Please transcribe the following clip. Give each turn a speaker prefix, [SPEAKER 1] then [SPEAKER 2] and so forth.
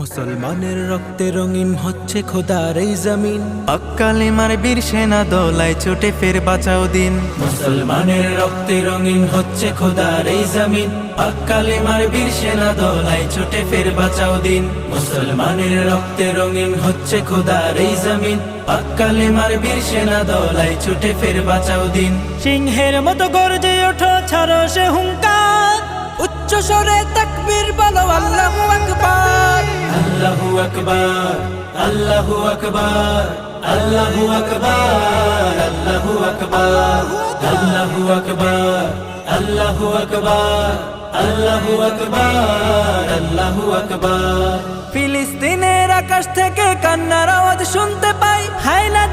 [SPEAKER 1] মুসলমানের রক্তে রঙিন হচ্ছে খোদার এই জমিন।
[SPEAKER 2] কালেমার বীর সেনা দলায় ছুটে ফের বাঁচাও দিন।
[SPEAKER 1] মুসলমানের রক্তে রঙিন হচ্ছে খোদার এই জমিন। কালেমার বীর সেনা দলায় ছুটে ফের বাঁচাও দিন। মুসলমানের রক্তে রঙিন হচ্ছে খোদার এই জমিন। কালেমার বীর সেনা দলায় ছুটে ফের বাঁচাও দিন।
[SPEAKER 3] সিংহের মতো গর্জে ওঠো, ছাড়ো সে হুঙ্কার, উচ্চ স্বরে তাকবীর বলো আল্লাহু আকবার।
[SPEAKER 1] আল্লাহু আকবার, আল্লাহু আকবার, আল্লাহু আকবার, আল্লাহু আকবার, আল্লাহু আকবার, আল্লাহু আকবার, আল্লাহু আকবার, আল্লাহু আকবার।
[SPEAKER 3] ফিলিস্তিনের আকাশ থেকে কান্নার আওয়াজ শুনতে পাই, হায় না